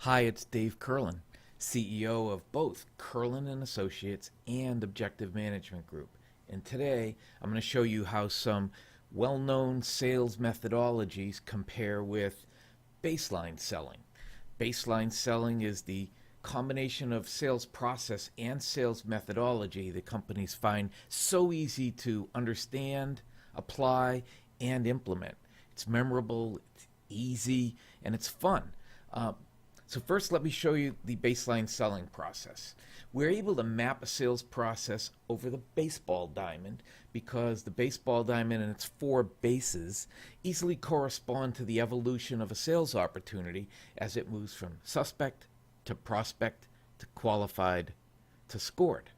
Hi, it's Dave Kurlan, CEO of both Kurlan and Associates and Objective Management Group. And today I'm going to show you how some well-known sales methodologies compare with baseline selling. Baseline selling is the combination of sales process and sales methodology that companies find so easy to understand, apply, and implement. It's memorable, it's easy, and it's fun. So first, let me show you the baseline selling process. We're able to map a sales process over the baseball diamond because the baseball diamond and its 4 bases easily correspond to the evolution of a sales opportunity as it moves from suspect to prospect to qualified to scored.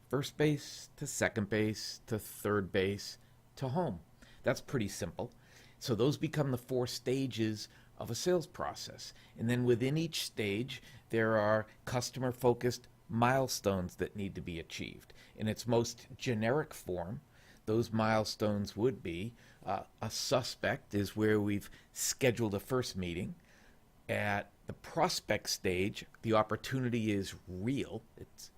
First base to second base to third base to home. That's pretty simple. So those become the 4 stages of a sales process. And then within each stage, there are customer-focused milestones that need to be achieved. In its most generic form, those milestones would be a suspect is where we've scheduled a first meeting. At the prospect stage, the opportunity is real,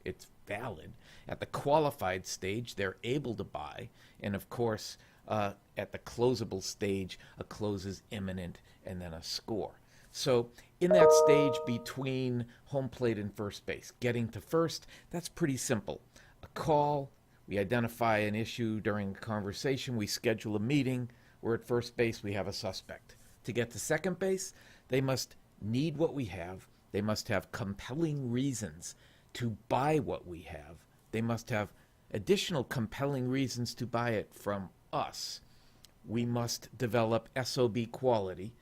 it's valid. At the qualified stage, they're able to buy. And of course, at the closable stage, a close is imminent, and then a score. So in that stage between home plate and first base, getting to first, that's pretty simple. A call, we identify an issue during a conversation, we schedule a meeting, we're at first base, we have a suspect. To get to second base, they must need what we have, they must have compelling reasons to buy what we have, they must have additional compelling reasons to buy it from us. We must develop SOB quality,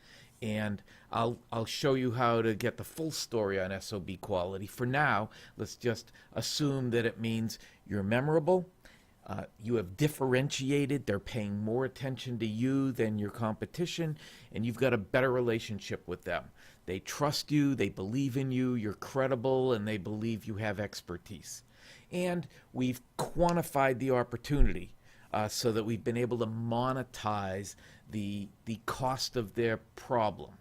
and I'll show you how to get the full story on SOB quality. For now, let's just assume that it means you're memorable, you have differentiated, they're paying more attention to you than your competition, and you've got a better relationship with them. They trust you, they believe in you, you're credible, and they believe you have expertise. And we've quantified the opportunity so that we've been able to monetize the cost of their problem.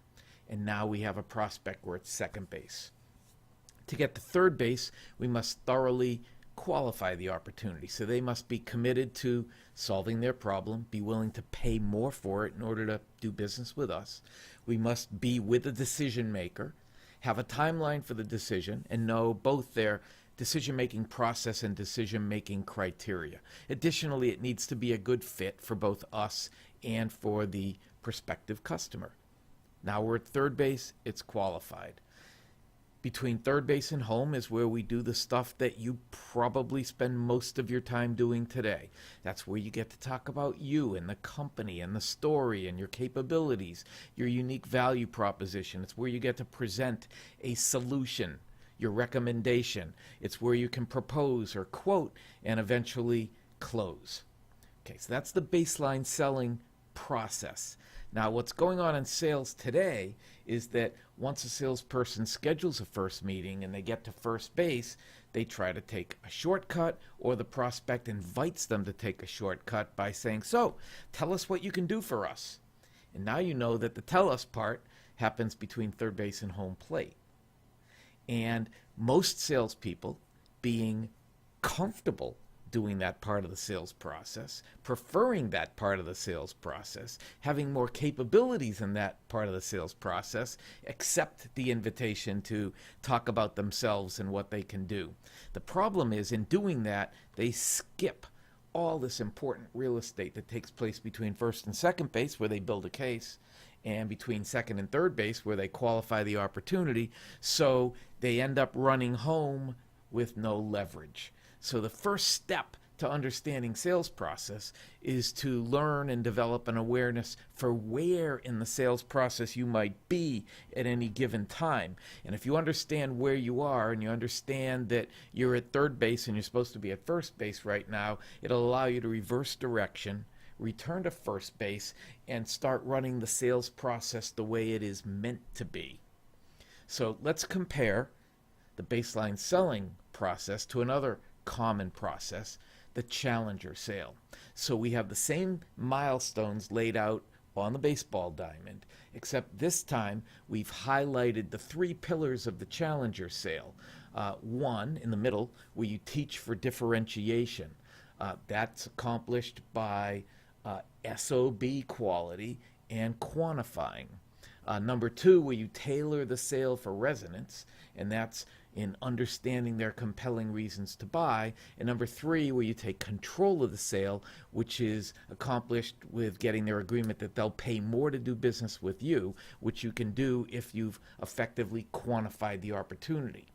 And now we have a prospect where it's second base. To get to third base, we must thoroughly qualify the opportunity. So they must be committed to solving their problem, be willing to pay more for it in order to do business with us. We must be with the decision maker, have a timeline for the decision, and know both their decision-making process and decision-making criteria. Additionally, it needs to be a good fit for both us and for the prospective customer. Now we're at third base, it's qualified. Between third base and home is where we do the stuff that you probably spend most of your time doing today. That's where you get to talk about you and the company and the story and your capabilities, your unique value proposition. It's where you get to present a solution, your recommendation. It's where you can propose or quote and eventually close. Okay, so that's the baseline selling process. Now, what's going on in sales today is that once a salesperson schedules a first meeting and they get to first base, they try to take a shortcut, or the prospect invites them to take a shortcut by saying, "So, tell us what you can do for us." And now you know that the tell us part happens between third base and home plate. And most salespeople, being comfortable doing that part of the sales process, preferring that part of the sales process, having more capabilities in that part of the sales process, accept the invitation to talk about themselves and what they can do. The problem is, in doing that, they skip all this important real estate that takes place between first and second base, where they build a case, and between second and third base, where they qualify the opportunity, so they end up running home with no leverage. So the first step to understanding sales process is to learn and develop an awareness for where in the sales process you might be at any given time. And if you understand where you are, and you understand that you're at third base and you're supposed to be at first base right now, it'll allow you to reverse direction, return to first base, and start running the sales process the way it is meant to be. So let's compare the baseline selling process to another common process, the challenger sale. So we have the same milestones laid out on the baseball diamond, except this time we've highlighted the three pillars of the challenger sale. One, in the middle, where you teach for differentiation. That's accomplished by SOB quality and quantifying. Number two, where you tailor the sale for resonance, and that's in understanding their compelling reasons to buy. And number three, where you take control of the sale, which is accomplished with getting their agreement that they'll pay more to do business with you, which you can do if you've effectively quantified the opportunity.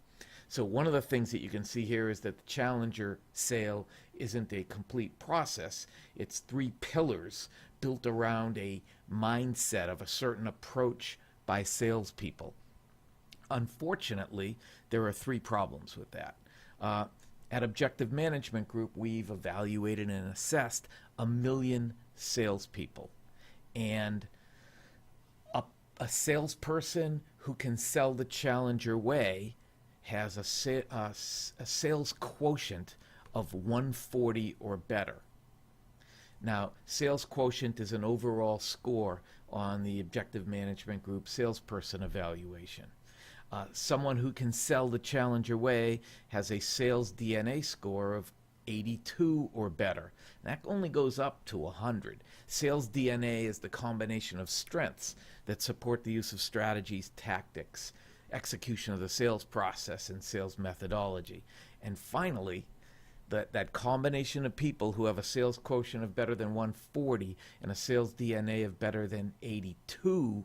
So one of the things that you can see here is that the challenger sale isn't a complete process. It's three pillars built around a mindset of a certain approach by salespeople. Unfortunately, there are three problems with that. At Objective Management Group, we've evaluated and assessed 1 million salespeople. And a salesperson who can sell the challenger way has a sales quotient of 140 or better. Now, sales quotient is an overall score on the Objective Management Group salesperson evaluation. Someone who can sell the challenger way has a sales DNA score of 82 or better. That only goes up to 100. Sales DNA is the combination of strengths that support the use of strategies, tactics, execution of the sales process, and sales methodology. And finally, that combination of people who have a sales quotient of better than 140 and a sales DNA of better than 82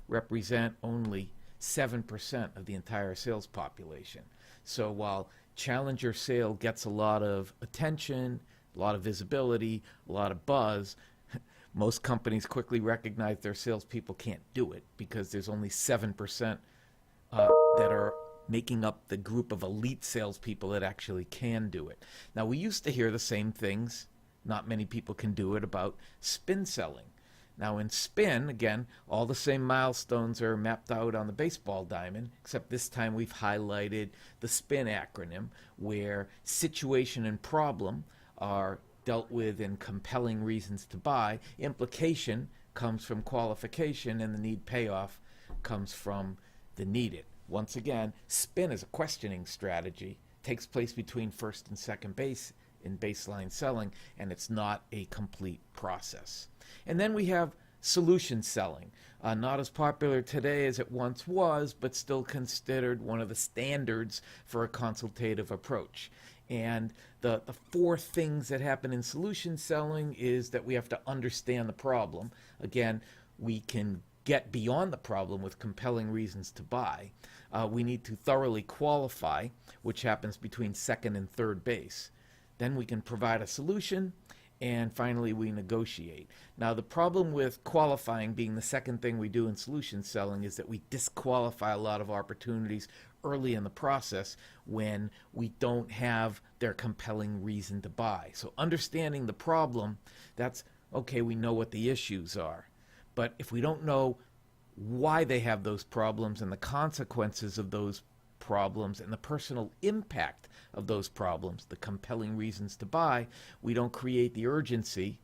represent only 7% of the entire sales population. So while challenger sale gets a lot of attention, a lot of visibility, a lot of buzz, most companies quickly recognize their salespeople can't do it because there's only 7% that are making up the group of elite salespeople that actually can do it. Now, we used to hear the same things, not many people can do it, about spin selling. Now, in spin, again, all the same milestones are mapped out on the baseball diamond, except this time we've highlighted the SPIN acronym, where situation and problem are dealt with in compelling reasons to buy. Implication comes from qualification, and the need payoff comes from the needed. Once again, spin is a questioning strategy, takes place between first and second base in baseline selling, and it's not a complete process. And then we have solution selling, not as popular today as it once was, but still considered one of the standards for a consultative approach. And the four things that happen in solution selling is that we have to understand the problem. Again, we can get beyond the problem with compelling reasons to buy. We need to thoroughly qualify, which happens between second and third base. Then we can provide a solution, and finally we negotiate. Now, the problem with qualifying being the second thing we do in solution selling is that we disqualify a lot of opportunities early in the process when we don't have their compelling reason to buy. So understanding the problem, that's okay, we know what the issues are. But if we don't know why they have those problems and the consequences of those problems and the personal impact of those problems, the compelling reasons to buy, we don't create the urgency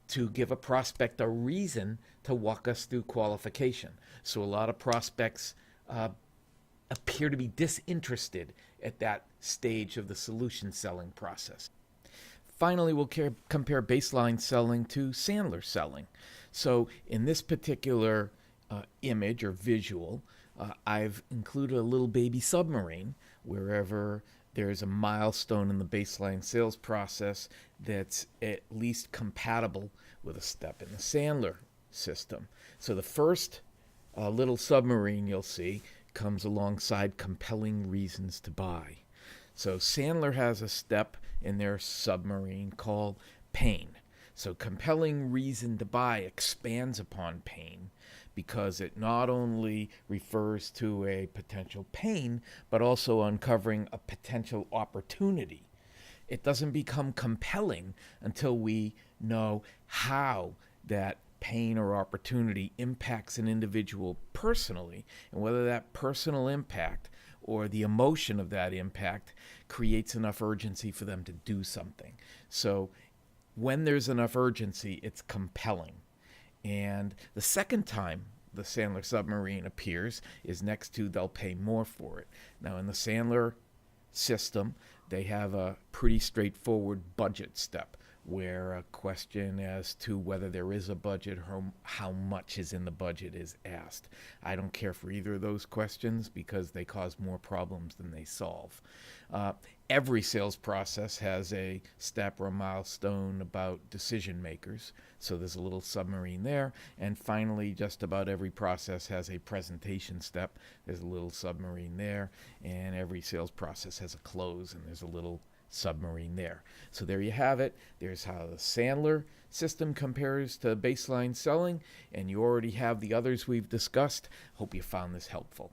to give a prospect a reason to walk us through qualification. So a lot of prospects appear to be disinterested at that stage of the solution selling process. Finally, we'll compare baseline selling to Sandler selling. So in this particular image or visual, I've included a little baby submarine wherever there's a milestone in the baseline sales process that's at least compatible with a step in the Sandler system. So the first little submarine you'll see comes alongside compelling reasons to buy. So Sandler has a step in their submarine called pain. So compelling reason to buy expands upon pain because it not only refers to a potential pain, but also uncovering a potential opportunity. It doesn't become compelling until we know how that pain or opportunity impacts an individual personally, and whether that personal impact or the emotion of that impact creates enough urgency for them to do something. So when there's enough urgency, it's compelling. And the second time the Sandler submarine appears is next to they'll pay more for it. Now, in the Sandler system, they have a pretty straightforward budget step where a question as to whether there is a budget or how much is in the budget is asked. I don't care for either of those questions because they cause more problems than they solve. Every sales process has a step or a milestone about decision makers, so there's a little submarine there. And finally, just about every process has a presentation step. There's a little submarine there, and every sales process has a close, and there's a little submarine there. So there you have it. There's how the Sandler system compares to baseline selling, and you already have the others we've discussed. Hope you found this helpful.